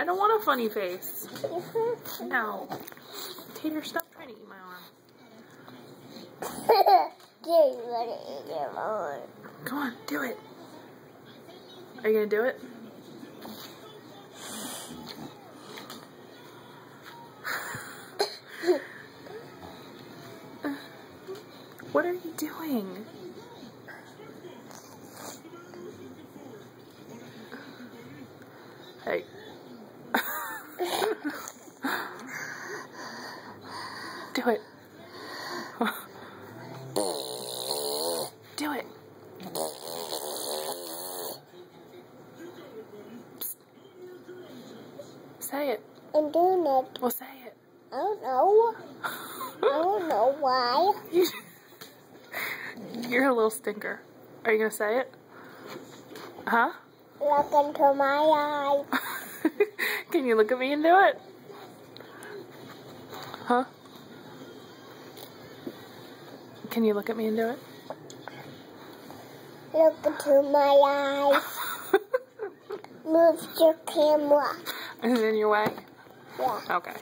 I don't want a funny face. No. Tater, stop trying to eat my arm. Come on, do it. Are you going to do it? What are you doing? Hey. Do it. Do it. Say it. I'm doing it. Well, say it. I don't know. I don't know why. You're a little stinker. Are you going to say it? Huh? Look into my eyes. Can you look at me and do it? Huh? Can you look at me and do it? Look into my eyes. Move your camera. Is it in your way? Yeah. Okay.